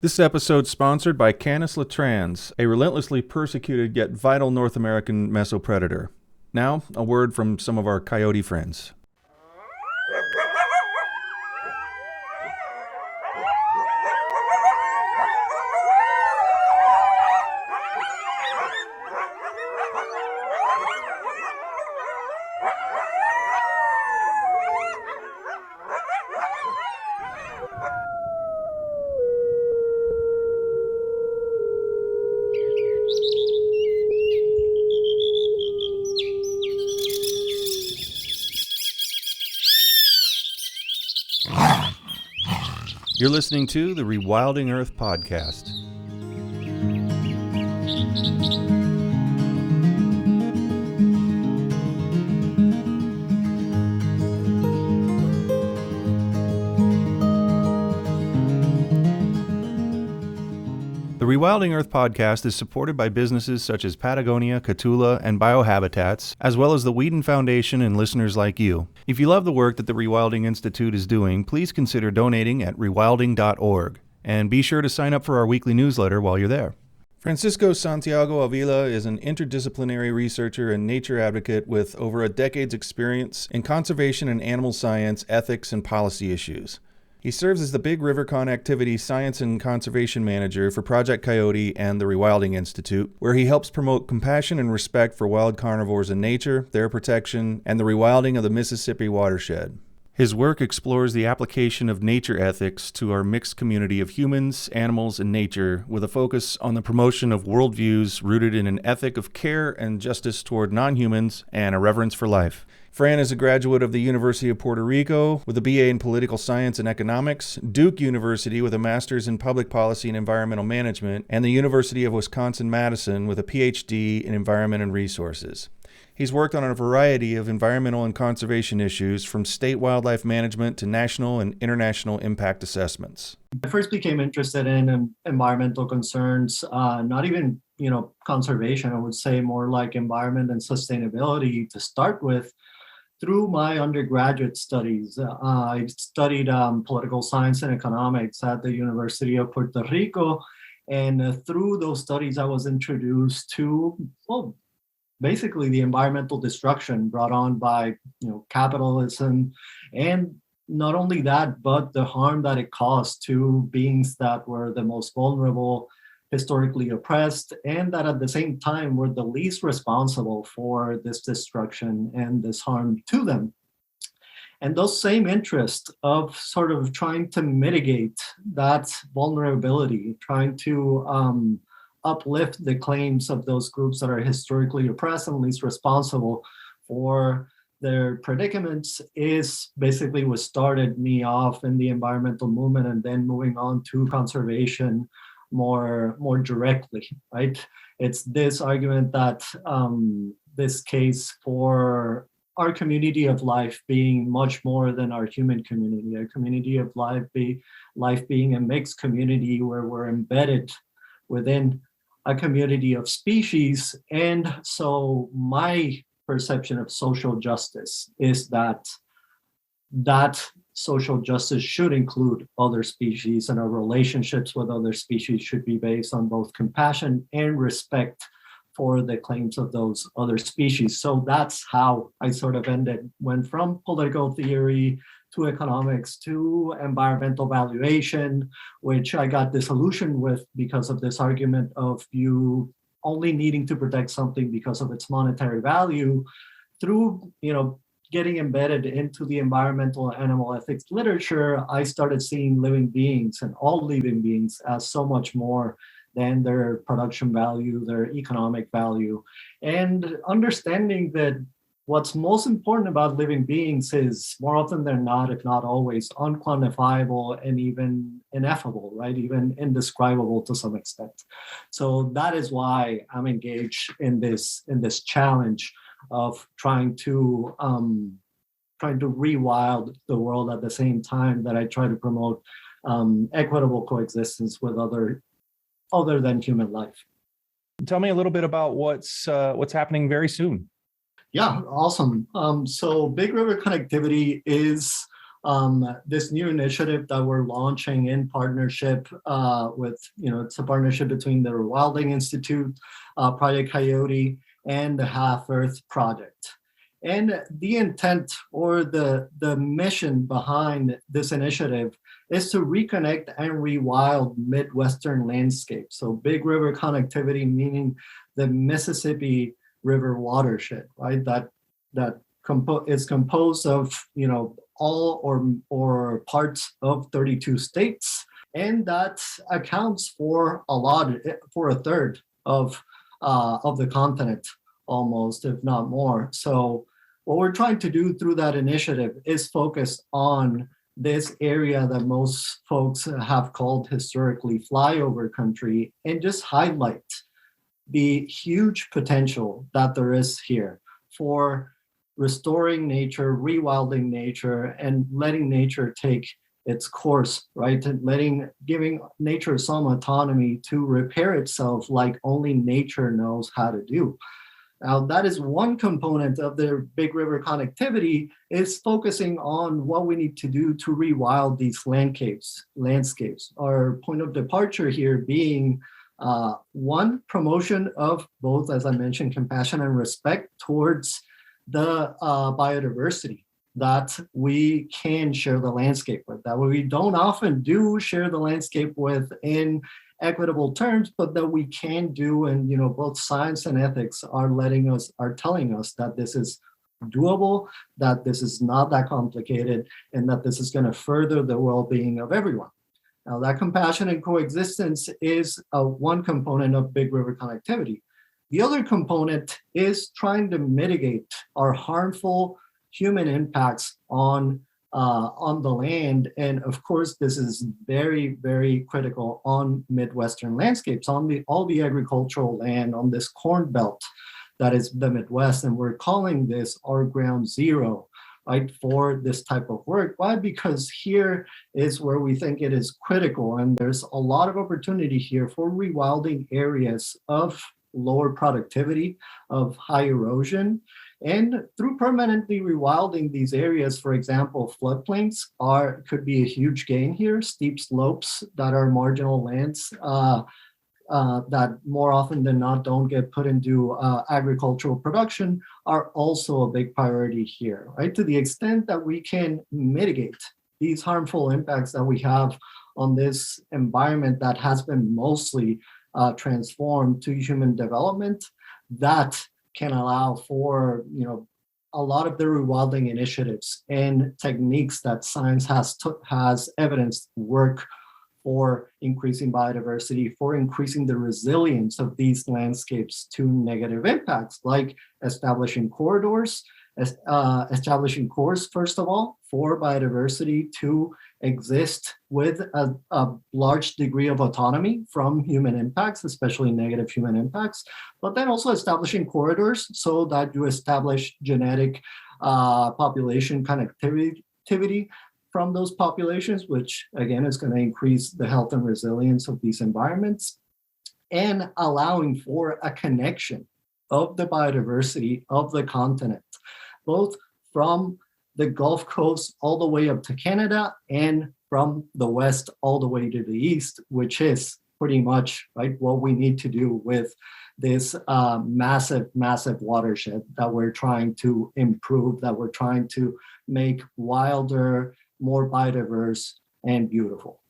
This episode sponsored by Canis latrans, a relentlessly persecuted yet vital North American mesopredator. Now, a word from some of our coyote friends. You're listening to the Rewilding Earth podcast. The Rewilding Earth podcast is supported by businesses such as Patagonia, Catula, and Biohabitats, as well as the Whedon Foundation and listeners like you. If you love the work that the Rewilding Institute is doing, please consider donating at rewilding.org. And be sure to sign up for our weekly newsletter while you're there. Francisco Santiago-Avila is an interdisciplinary researcher and nature advocate with over a decade's experience in conservation and animal science, ethics, and policy issues. He serves as the Big River Connectivity Science and Conservation Manager for Project Coyote and the Rewilding Institute, where he helps promote compassion and respect for wild carnivores in nature, their protection, and the rewilding of the Mississippi watershed. His work explores the application of nature ethics to our mixed community of humans, animals, and nature, with a focus on the promotion of worldviews rooted in an ethic of care and justice toward non-humans and a reverence for life. Fran is a graduate of the University of Puerto Rico with a BA in Political Science and Economics, Duke University with a Master's in Public Policy and Environmental Management, and the University of Wisconsin-Madison with a PhD in Environment and Resources. He's worked on a variety of environmental and conservation issues, from state wildlife management to national and international impact assessments. I first became interested in environmental concerns, not even, conservation, I would say more like environment and sustainability to start with. Through my undergraduate studies, I studied political science and economics at the University of Puerto Rico. And through those studies, I was introduced to, basically the environmental destruction brought on by, capitalism. And not only that, but the harm that it caused to beings that were the most vulnerable, historically oppressed, and that at the same time were the least responsible for this destruction and this harm to them. And those same interests of sort of trying to mitigate that vulnerability, trying to uplift the claims of those groups that are historically oppressed and least responsible for their predicaments is basically what started me off in the environmental movement, and then moving on to conservation more directly, right? It's this argument that this case for our community of life being much more than our human community, a community of life being a mixed community where we're embedded within a community of species. And so my perception of social justice is that social justice should include other species, and our relationships with other species should be based on both compassion and respect for the claims of those other species. So that's how I sort of went from political theory to economics to environmental valuation, which I got disillusioned with because of this argument of you only needing to protect something because of its monetary value. Through, getting embedded into the environmental animal ethics literature, I started seeing living beings and all living beings as so much more than their production value, their economic value, and understanding that what's most important about living beings is, more often than not, if not always, unquantifiable and even ineffable, right? Even indescribable to some extent. So that is why I'm engaged in this challenge of trying to rewild the world at the same time that I try to promote equitable coexistence with other than human life. Tell me a little bit about what's happening very soon. Yeah, awesome. So Big River Connectivity is this new initiative that we're launching in partnership with, it's a partnership between the Rewilding Institute, Project Coyote, and the Half Earth Project. And the intent or the mission behind this initiative is to reconnect and rewild Midwestern landscapes. So big river connectivity, meaning the Mississippi River watershed, right? That is composed of, all or parts of 32 states, and that accounts for a third of the continent, almost, if not more. So what we're trying to do through that initiative is focus on this area that most folks have called historically flyover country, and just highlight the huge potential that there is here for restoring nature, rewilding nature, and letting nature take its course, right? And giving nature some autonomy to repair itself like only nature knows how to do. Now, that is one component of the big river connectivity, is focusing on what we need to do to rewild these landscapes. Our point of departure here being one, promotion of both, as I mentioned, compassion and respect towards the biodiversity that we can share the landscape with, that we don't often do share the landscape with in equitable terms, but that we can do. And both science and ethics are telling us that this is doable, that this is not that complicated, and that this is going to further the well-being of everyone. Now, that compassion and coexistence is one component of big river connectivity. The other component is trying to mitigate our harmful human impacts on the land. And of course, this is very, very critical on Midwestern landscapes, on all the agricultural land, on this corn belt that is the Midwest. And we're calling this our ground zero, right, for this type of work. Why? Because here is where we think it is critical. And there's a lot of opportunity here for rewilding areas of lower productivity, of high erosion. And through permanently rewilding these areas, for example, floodplains could be a huge gain here. Steep slopes that are marginal lands that more often than not don't get put into agricultural production are also a big priority here, right? To the extent that we can mitigate these harmful impacts that we have on this environment that has been mostly transformed to human development, that can allow for a lot of the rewilding initiatives and techniques that science has evidenced work for increasing biodiversity, for increasing the resilience of these landscapes to negative impacts, like establishing corridors, establishing course, first of all, for biodiversity to exist with a large degree of autonomy from human impacts, especially negative human impacts, but then also establishing corridors so that you establish genetic population connectivity from those populations, which again is going to increase the health and resilience of these environments, and allowing for a connection of the biodiversity of the continent, both from the Gulf Coast all the way up to Canada and from the west all the way to the east, which is pretty much right what we need to do with this massive watershed that we're trying to improve, that we're trying to make wilder, more biodiverse, and beautiful.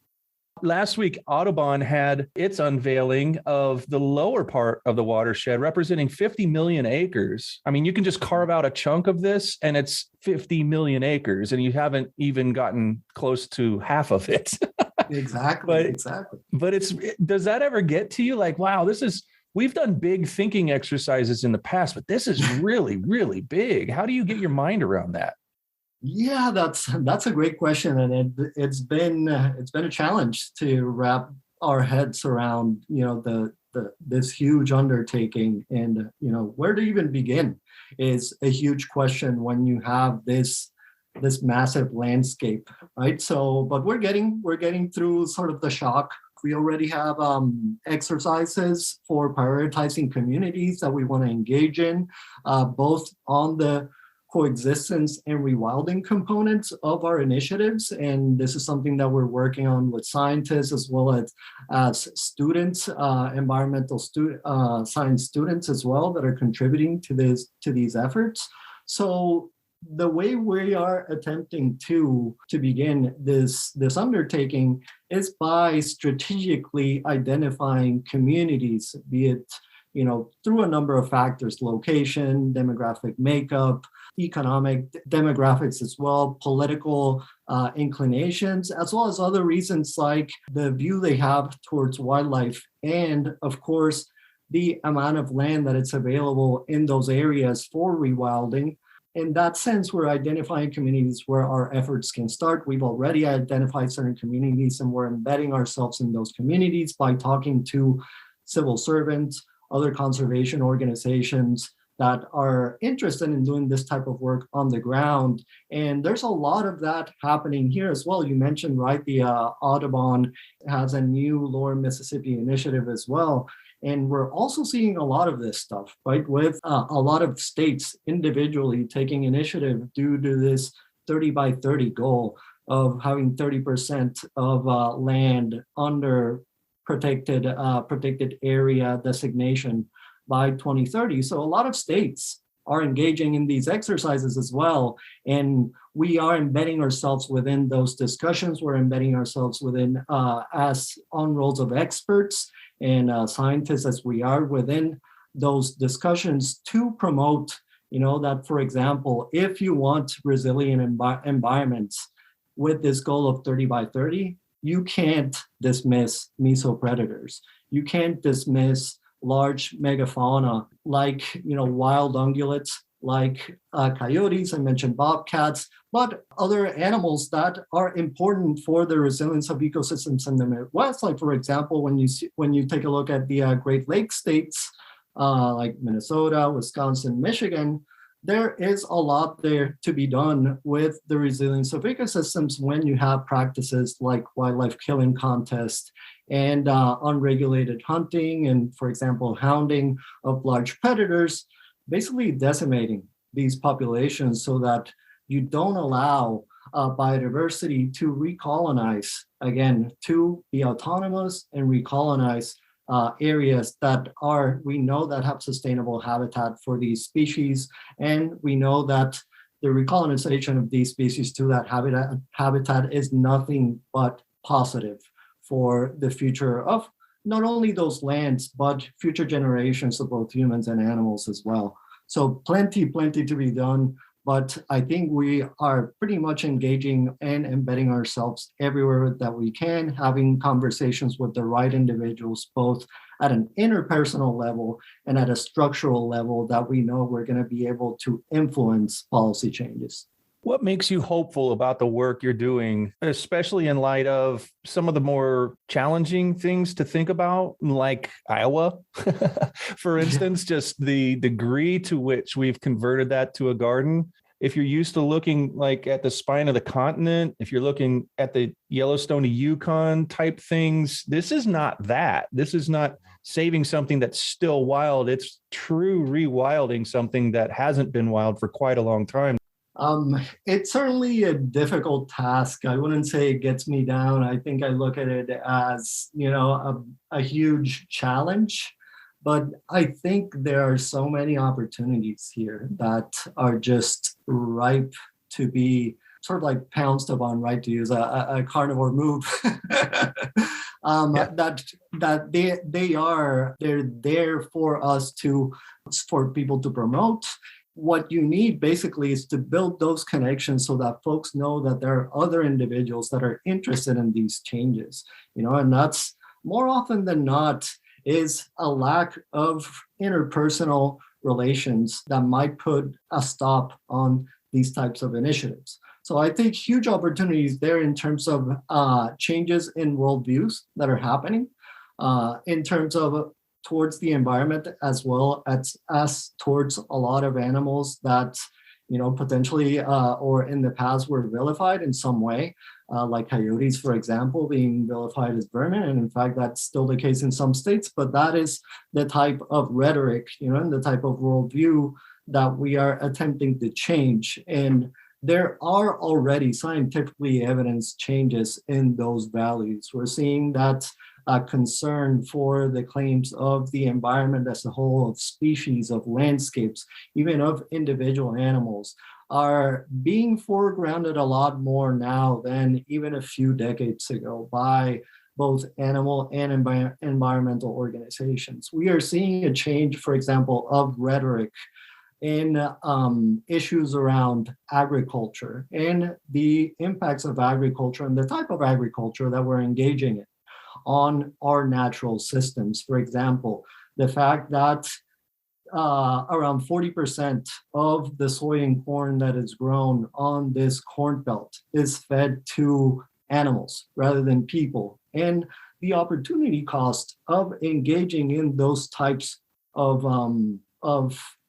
Last week, Audubon had its unveiling of the lower part of the watershed, representing 50 million acres. I mean, you can just carve out a chunk of this and it's 50 million acres, and you haven't even gotten close to half of it. Exactly. But does that ever get to you? Like, wow, we've done big thinking exercises in the past, but this is really, really big. How do you get your mind around that? Yeah, that's a great question, and it's been a challenge to wrap our heads around this huge undertaking, and where to even begin is a huge question when you have this massive landscape, right? So, but we're getting through sort of the shock. We already have exercises for prioritizing communities that we want to engage in, both on the coexistence and rewilding components of our initiatives. And this is something that we're working on with scientists as well as students, environmental science students as well, that are contributing to these efforts. So the way we are attempting to begin this undertaking is by strategically identifying communities, be it through a number of factors: location, demographic makeup, economic demographics as well, political inclinations, as well as other reasons like the view they have towards wildlife, and of course, the amount of land that it's available in those areas for rewilding. In that sense, we're identifying communities where our efforts can start. We've already identified certain communities, and we're embedding ourselves in those communities by talking to civil servants, other conservation organizations that are interested in doing this type of work on the ground. And there's a lot of that happening here as well. You mentioned, right, the Audubon has a new Lower Mississippi initiative as well. And we're also seeing a lot of this stuff, right, with a lot of states individually taking initiative due to this 30 by 30 goal of having 30% of land under protected area designation by 2030. So a lot of states are engaging in these exercises as well. And we are embedding ourselves within those discussions. We're embedding ourselves within as on roles of experts and scientists as we are within those discussions to promote, that, for example, if you want resilient environments with this goal of 30 by 30, you can't dismiss mesopredators. You can't dismiss large megafauna like, wild ungulates, like coyotes, I mentioned bobcats, but other animals that are important for the resilience of ecosystems in the Midwest. Like, for example, when you take a look at the Great Lakes states, like Minnesota, Wisconsin, Michigan, there is a lot there to be done with the resilience of ecosystems when you have practices like wildlife killing contests and unregulated hunting and, for example, hounding of large predators, basically decimating these populations so that you don't allow biodiversity to recolonize, again, to be autonomous and recolonize areas that we know that have sustainable habitat for these species. And we know that the recolonization of these species to that habitat is nothing but positive for the future of not only those lands, but future generations of both humans and animals as well. So plenty to be done. But I think we are pretty much engaging and embedding ourselves everywhere that we can, having conversations with the right individuals, both at an interpersonal level and at a structural level that we know we're going to be able to influence policy changes. What makes you hopeful about the work you're doing, especially in light of some of the more challenging things to think about, like Iowa, for instance, just the degree to which we've converted that to a garden? If you're used to looking like at the spine of the continent, if you're looking at the Yellowstone to Yukon type things, this is not that. This is not saving something that's still wild. It's true rewilding something that hasn't been wild for quite a long time. It's certainly a difficult task. I wouldn't say it gets me down. I think I look at it as, a huge challenge, but I think there are so many opportunities here that are just ripe to be sort of like pounced upon, right? To use a carnivore move. That they're there for people to promote. What you need basically is to build those connections so that folks know that there are other individuals that are interested in these changes, and that's more often than not is a lack of interpersonal relations that might put a stop on these types of initiatives. So I think huge opportunities there in terms of changes in worldviews that are happening, in terms of towards the environment as well as towards a lot of animals that, potentially or in the past were vilified in some way, like coyotes, for example, being vilified as vermin. And in fact, that's still the case in some states, but that is the type of rhetoric, and the type of worldview that we are attempting to change. And there are already scientifically evidenced changes in those values. We're seeing that concern for the claims of the environment as a whole, of species, of landscapes, even of individual animals, are being foregrounded a lot more now than even a few decades ago by both animal and environmental organizations. We are seeing a change, for example, of rhetoric in issues around agriculture and the impacts of agriculture and the type of agriculture that we're engaging in on our natural systems. For example, the fact that around 40% of the soy and corn that is grown on this corn belt is fed to animals rather than people. And the opportunity cost of engaging in those types of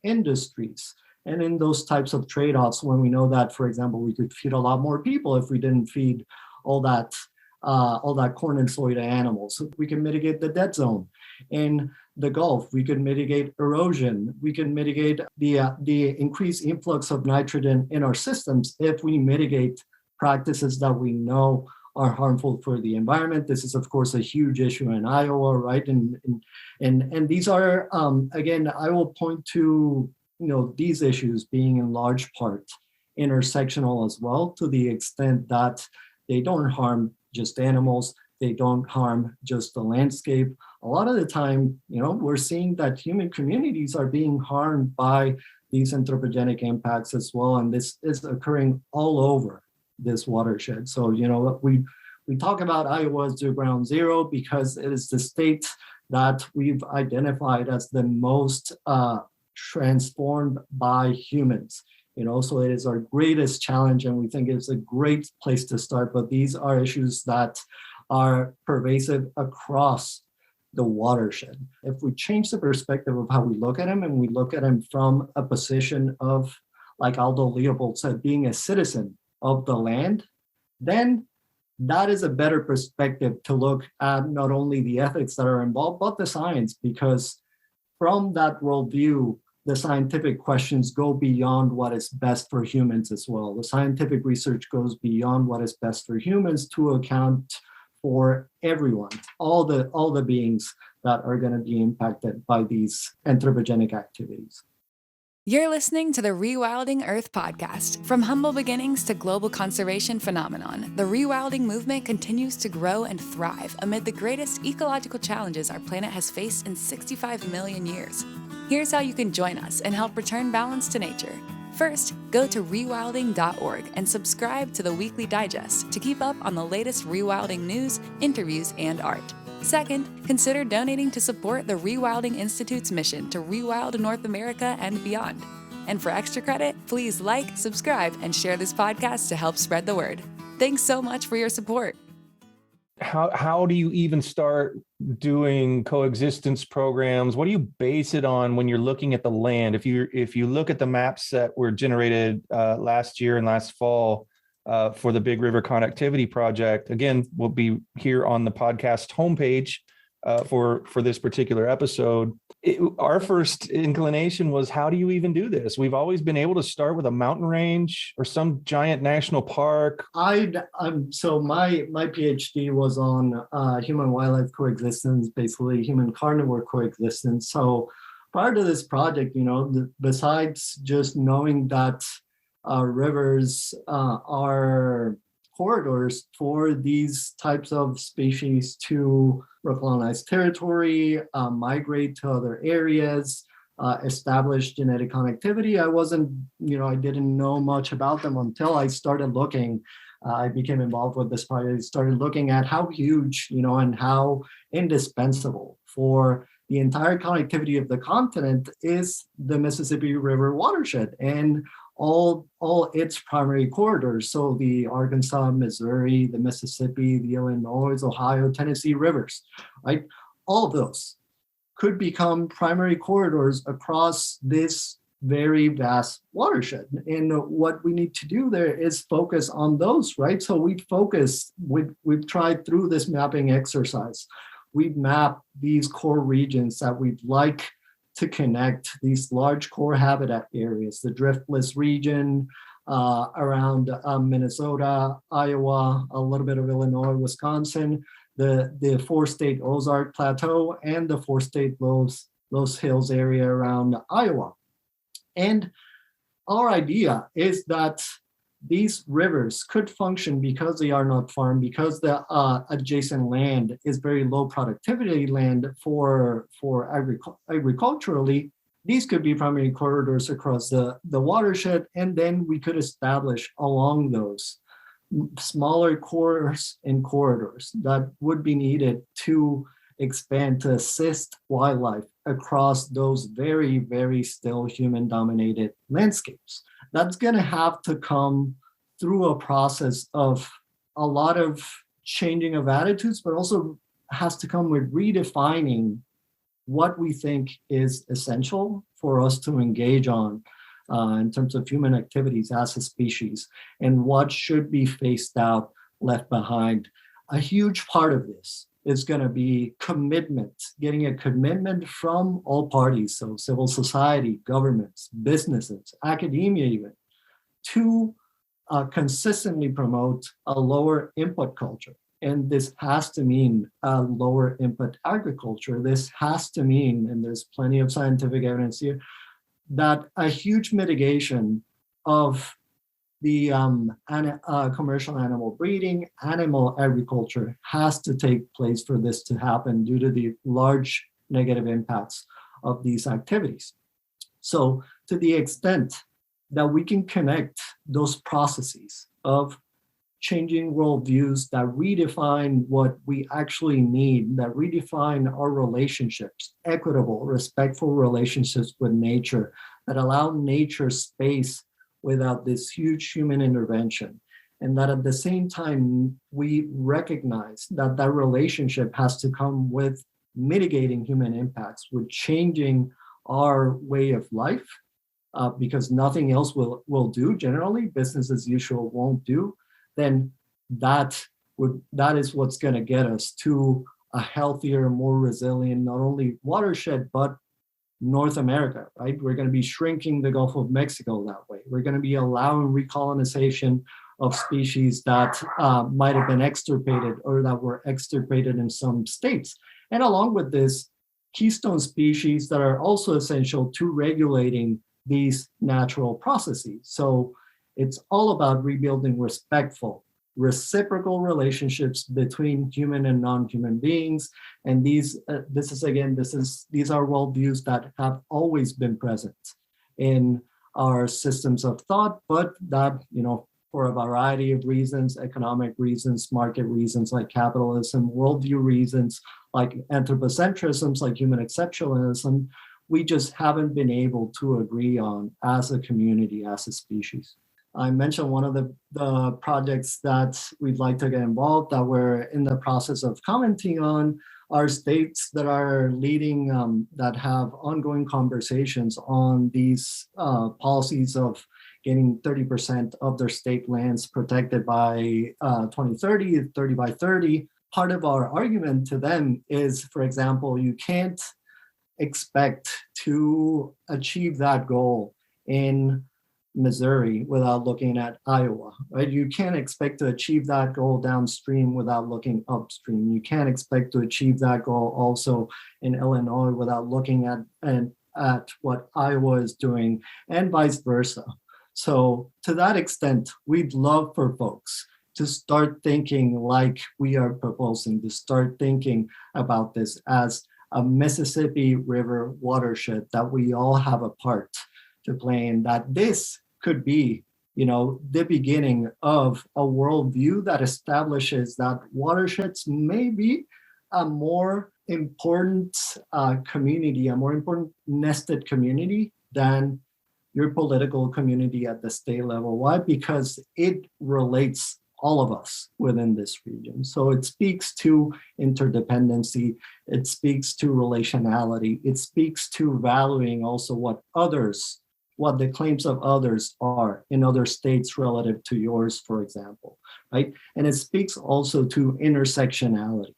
industries and in those types of trade-offs, when we know that, for example, we could feed a lot more people if we didn't feed all that corn and soy to animals. We can mitigate the dead zone in the Gulf. We can mitigate erosion. We can mitigate the increased influx of nitrogen in our systems if we mitigate practices that we know are harmful for the environment. This is, of course, a huge issue in Iowa, right? And these are, again, I will point to, these issues being in large part intersectional as well, to the extent that they don't harm just animals, they don't harm just the landscape. A lot of the time, we're seeing that human communities are being harmed by these anthropogenic impacts as well, and this is occurring all over this watershed. So, we talk about Iowa as the ground zero because it is the state that we've identified as the most transformed by humans. So it is our greatest challenge, and we think it's a great place to start. But these are issues that are pervasive across the watershed. If we change the perspective of how we look at them, and we look at them from a position of, like Aldo Leopold said, being a citizen of the land, then that is a better perspective to look at not only the ethics that are involved, but the science, because from that worldview, the scientific questions go beyond what is best for humans as well. The scientific research goes beyond what is best for humans to account for everyone, all the beings that are going to be impacted by these anthropogenic activities. You're listening to the Rewilding Earth podcast. From humble beginnings to global conservation phenomenon, the rewilding movement continues to grow and thrive amid the greatest ecological challenges our planet has faced in 65 million years. Here's how you can join us and help return balance to nature. First, go to rewilding.org and subscribe to the weekly digest to keep up on the latest rewilding news, interviews, and art. Second, consider donating to support the Rewilding Institute's mission to rewild North America and beyond. And for extra credit, please like, subscribe, and share this podcast to help spread the word. Thanks so much for your support. How do you even start doing coexistence programs? What do you base it on when you're looking at the land? If you look at the maps that were generated last year and last fall for the Big River Connectivity Project, again, we'll be here on the podcast homepage for this particular episode. Our first inclination was, how do you even do this? We've always been able to start with a mountain range or some giant national park. So my PhD was on human-wildlife coexistence, basically human-carnivore coexistence. So prior to this project, besides just knowing that rivers are corridors for these types of species to recolonize territory, migrate to other areas, establish genetic connectivity. I didn't know much about them until I started looking. I became involved with this project, started looking at how huge, and how indispensable for the entire connectivity of the continent is the Mississippi River watershed and all its primary corridors. So the Arkansas, Missouri, the Mississippi, the Illinois, Ohio, Tennessee rivers, right? All of those could become primary corridors across this very vast watershed. And what we need to do there is focus on those, right? So we've tried through this mapping exercise. We've mapped these core regions that we'd like to connect these large core habitat areas, the driftless region around Minnesota, Iowa, a little bit of Illinois, Wisconsin, the four-state Ozark Plateau, and the four-state Los Hills area around Iowa. And our idea is that these rivers could function because they are not farmed, because the adjacent land is very low productivity land for agriculturally. These could be primary corridors across the watershed, and then we could establish along those smaller cores and corridors that would be needed to expand to assist wildlife across those very, very still human-dominated landscapes. That's going to have to come through a process of a lot of changing of attitudes, but also has to come with redefining what we think is essential for us to engage on in terms of human activities as a species, and what should be phased out, left behind. A huge part of this is going to be commitment, getting a commitment from all parties, so civil society, governments, businesses, academia even, to consistently promote a lower input culture. And this has to mean a lower input agriculture. This has to mean, and there's plenty of scientific evidence here, that a huge mitigation of the commercial animal breeding, animal agriculture has to take place for this to happen due to the large negative impacts of these activities. So to the extent that we can connect those processes of changing worldviews that redefine what we actually need, that redefine our relationships, equitable, respectful relationships with nature, that allow nature space without this huge human intervention. And that at the same time, we recognize that that relationship has to come with mitigating human impacts, with changing our way of life, because nothing else will do generally, business as usual won't do, then that is what's going to get us to a healthier, more resilient, not only watershed, but North America, right? We're going to be shrinking the Gulf of Mexico that way. We're going to be allowing recolonization of species that might have been extirpated or that were extirpated in some states. And along with this, keystone species that are also essential to regulating these natural processes. So it's all about rebuilding respectful, reciprocal relationships between human and non-human beings. And these are worldviews that have always been present in our systems of thought, but that, for a variety of reasons, economic reasons, market reasons like capitalism, worldview reasons like anthropocentrisms, like human exceptionalism, we just haven't been able to agree on as a community, as a species. I mentioned one of the projects that we'd like to get involved, that we're in the process of commenting on, are states that are leading, that have ongoing conversations on these policies of getting 30% of their state lands protected by 2030, 30 by 30. Part of our argument to them is, for example, you can't expect to achieve that goal in Missouri without looking at Iowa, right? You can't expect to achieve that goal downstream without looking upstream. You can't expect to achieve that goal also in Illinois without looking at what Iowa is doing, and vice versa. So to that extent, we'd love for folks to start thinking like we are proposing, to start thinking about this as a Mississippi River watershed, that we all have a part to play in, that this could be, the beginning of a worldview that establishes that watersheds may be a more important community, a more important nested community than your political community at the state level. Why? Because it relates all of us within this region. So it speaks to interdependency, it speaks to relationality, it speaks to valuing also what the claims of others are in other states relative to yours, for example, right? And it speaks also to intersectionality,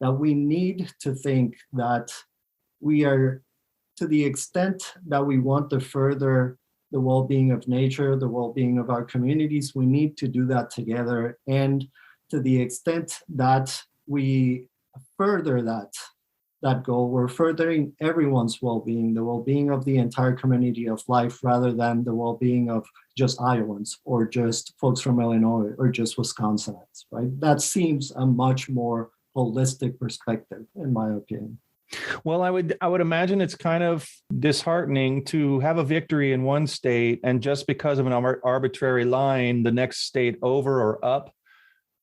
that we need to think that we are to the extent that we want to further the well-being of nature, the well-being of our communities, we need to do that together. And to the extent that we further that goal, we're furthering everyone's well-being, the well-being of the entire community of life, rather than the well-being of just Iowans or just folks from Illinois or just Wisconsinites, right? That seems a much more holistic perspective, in my opinion. Well, I would imagine it's kind of disheartening to have a victory in one state, and just because of an arbitrary line, the next state over or up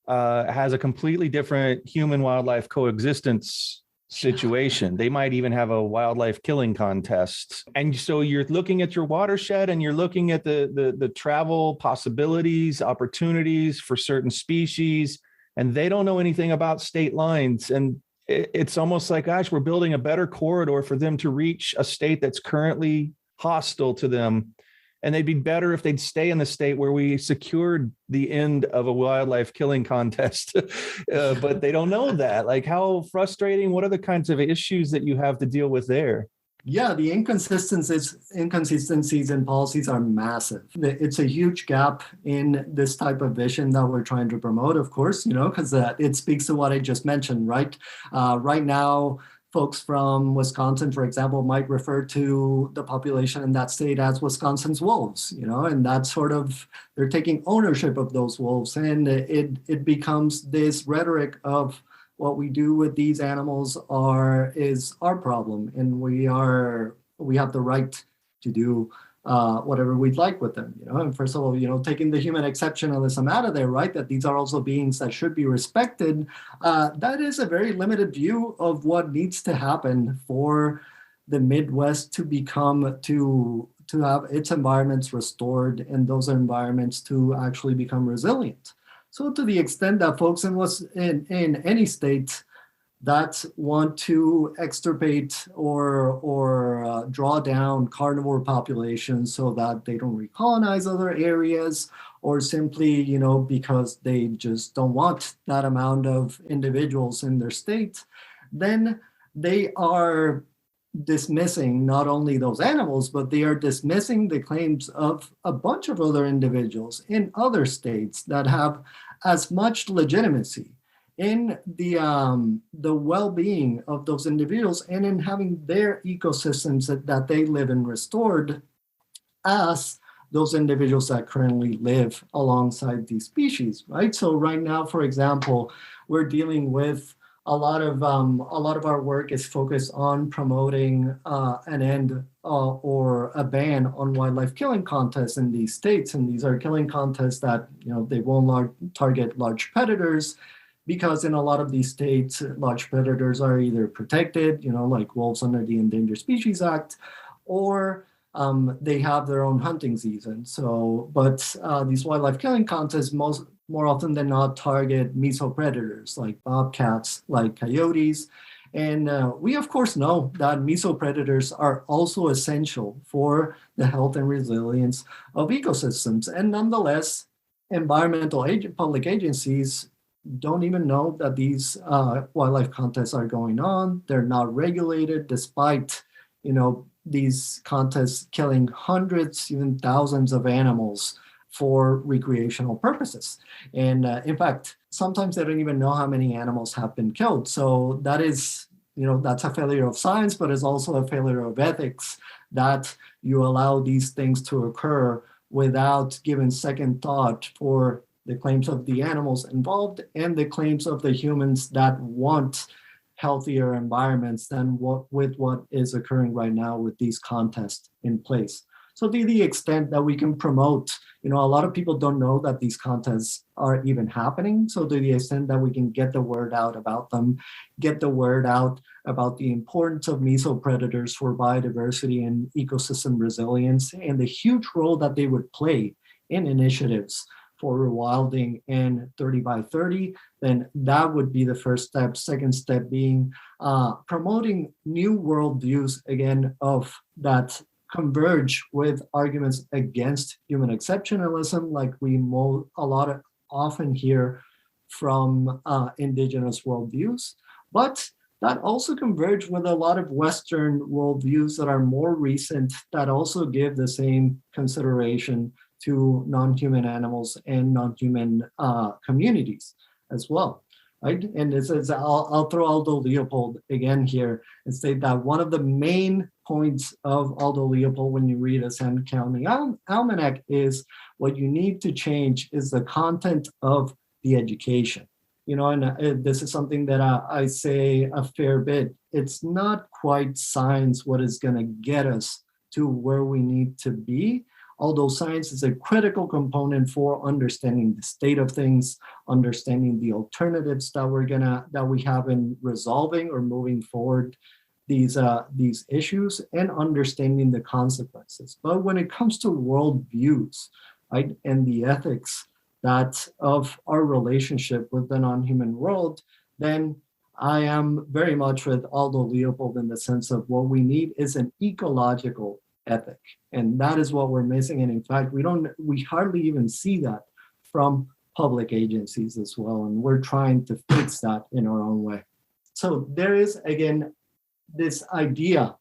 has a completely different human-wildlife coexistence situation. They might even have a wildlife killing contest. And so you're looking at your watershed and you're looking at the travel possibilities, opportunities for certain species, and they don't know anything about state lines. And it's almost like, gosh, we're building a better corridor for them to reach a state that's currently hostile to them. And they'd be better if they'd stay in the state where we secured the end of a wildlife killing contest. But they don't know that. Like, how frustrating. What are the kinds of issues that you have to deal with there? Yeah, the inconsistencies in policies are massive. It's a huge gap in this type of vision that we're trying to promote, of course, because it speaks to what I just mentioned, right? Right now, folks from Wisconsin, for example, might refer to the population in that state as Wisconsin's wolves, and that's sort of, they're taking ownership of those wolves. And it becomes this rhetoric of what we do with these animals is our problem. And we have the right to do whatever we'd like with them, and first of all, taking the human exceptionalism out of there, right, that these are also beings that should be respected, that is a very limited view of what needs to happen for the Midwest to have its environments restored and those environments to actually become resilient. So to the extent that folks in any state that want to extirpate or draw down carnivore populations so that they don't recolonize other areas, or simply, because they just don't want that amount of individuals in their state, then they are dismissing not only those animals, but they are dismissing the claims of a bunch of other individuals in other states that have as much legitimacy in the well-being of those individuals and in having their ecosystems that they live in restored as those individuals that currently live alongside these species, right? So right now, for example, we're dealing with a lot of our work is focused on promoting an end or a ban on wildlife killing contests in these states, and these are killing contests that they won't target large predators, because in a lot of these states, large predators are either protected, like wolves under the Endangered Species Act, or they have their own hunting season. So, but these wildlife killing contests more often than not target mesopredators like bobcats, like coyotes. And we, of course, know that mesopredators are also essential for the health and resilience of ecosystems. And nonetheless, public agencies don't even know that these wildlife contests are going on. They're not regulated, despite, these contests killing hundreds, even thousands of animals for recreational purposes. And in fact, sometimes they don't even know how many animals have been killed. So that is, that's a failure of science, but it's also a failure of ethics that you allow these things to occur without giving second thought for the claims of the animals involved and the claims of the humans that want healthier environments than what is occurring right now with these contests in place. So to the extent that we can promote, a lot of people don't know that these contests are even happening. So to the extent that we can get the word out about them, get the word out about the importance of mesopredators for biodiversity and ecosystem resilience, and the huge role that they would play in initiatives for rewilding and 30 by 30, then that would be the first step. Second step being promoting new worldviews, again, of that converge with arguments against human exceptionalism, like we often hear from indigenous worldviews, but that also converge with a lot of Western worldviews that are more recent that also give the same consideration to non-human animals and non-human communities as well. Right? And I'll throw Aldo Leopold again here and say that one of the main points of Aldo Leopold when you read a Sand County Almanac is what you need to change is the content of the education. And this is something that I say a fair bit. It's not quite science what is going to get us to where we need to be, although science is a critical component for understanding the state of things, understanding the alternatives that we have in resolving or moving forward these issues, and understanding the consequences. But when it comes to worldviews, right, and the ethics that of our relationship with the non-human world, then I am very much with Aldo Leopold in the sense of what we need is an ecological ethic. And that is what we're missing. And in fact, we hardly even see that from public agencies as well. And we're trying to fix that in our own way. So there is, again, this idea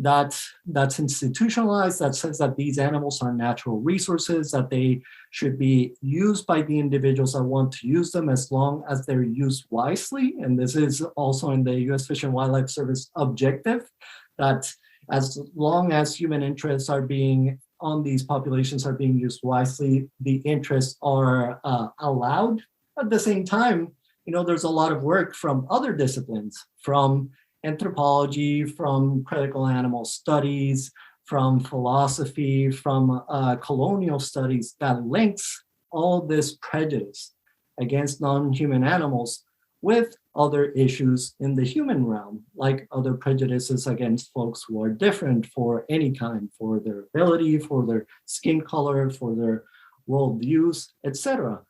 that's institutionalized, that says that these animals are natural resources, that they should be used by the individuals that want to use them as long as they're used wisely. And this is also in the U.S. Fish and Wildlife Service objective, that as long as human interests on these populations are being used wisely, the interests are allowed. At the same time, there's a lot of work from other disciplines, from anthropology, from critical animal studies, from philosophy, from colonial studies that links all this prejudice against non-human animals with other issues in the human realm, like other prejudices against folks who are different for any kind, for their ability, for their skin color, for their worldviews, etc.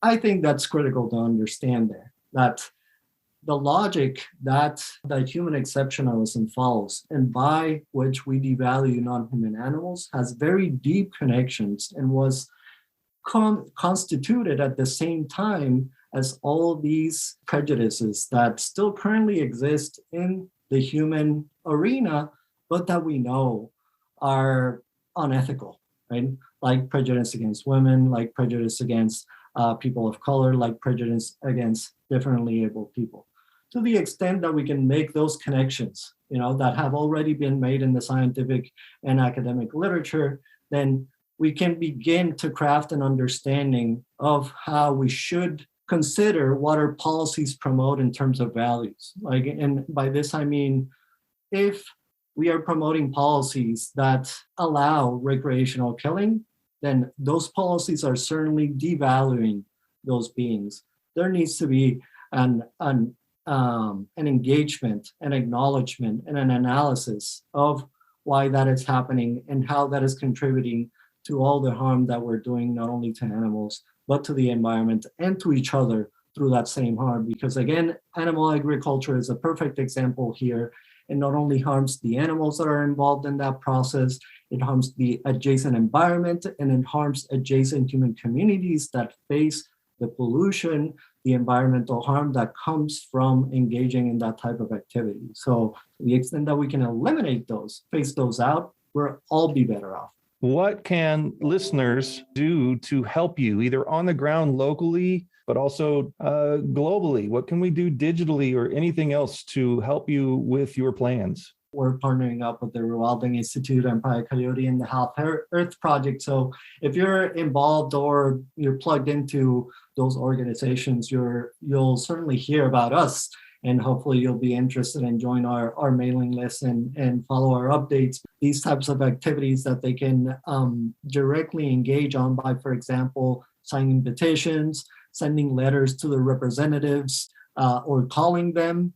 I think that's critical to understand there, that the logic that human exceptionalism follows, and by which we devalue non-human animals, has very deep connections and was constituted at the same time as all these prejudices that still currently exist in the human arena, but that we know are unethical, right? Like prejudice against women, like prejudice against people of color, like prejudice against differently abled people. To the extent that we can make those connections, that have already been made in the scientific and academic literature, then we can begin to craft an understanding of how we should consider what our policies promote in terms of values. And by this, I mean, if we are promoting policies that allow recreational killing, then those policies are certainly devaluing those beings. There needs to be an engagement, an acknowledgement, and an analysis of why that is happening and how that is contributing to all the harm that we're doing, not only to animals, but to the environment and to each other through that same harm. Because again, animal agriculture is a perfect example here. It not only harms the animals that are involved in that process, it harms the adjacent environment, and it harms adjacent human communities that face the pollution, the environmental harm that comes from engaging in that type of activity. So to the extent that we can eliminate those, phase those out, we'll all be better off. What can listeners do to help you, either on the ground locally, but also globally? What can we do digitally or anything else to help you with your plans? We're partnering up with the Rewilding Institute and Coyote in the Half Earth Project. So if you're involved or you're plugged into those organizations, you'll certainly hear about us, and hopefully you'll be interested in join our mailing list and follow our updates. These types of activities that they can directly engage on by, for example, signing petitions, sending letters to the representatives, or calling them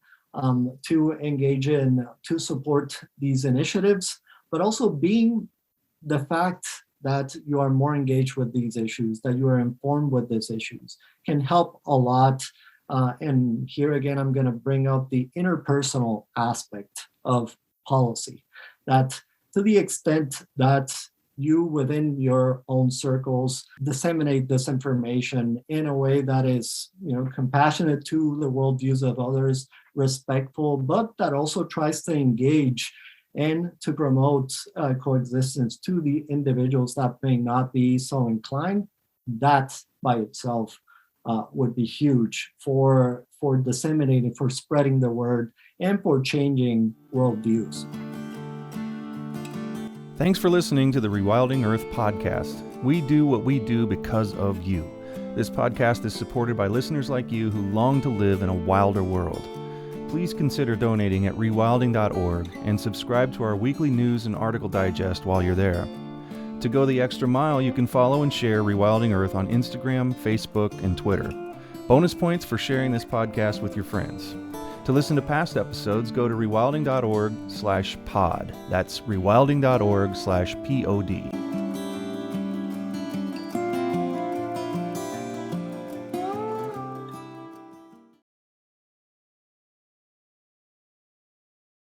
to engage in, to support these initiatives, but also being the fact that you are more engaged with these issues, that you are informed with these issues, can help a lot. And here again, I'm going to bring up the interpersonal aspect of policy, that to the extent that you within your own circles disseminate this information in a way that is, compassionate to the worldviews of others, respectful, but that also tries to engage and to promote coexistence to the individuals that may not be so inclined, that by itself would be huge for disseminating, for spreading the word, and for changing worldviews. Thanks for listening to the Rewilding Earth podcast. We do what we do because of you. This podcast is supported by listeners like you who long to live in a wilder world. Please consider donating at rewilding.org and subscribe to our weekly news and article digest while you're there. To go the extra mile, you can follow and share Rewilding Earth on Instagram, Facebook, and Twitter. Bonus points for sharing this podcast with your friends. To listen to past episodes, go to rewilding.org/pod. That's rewilding.org/pod.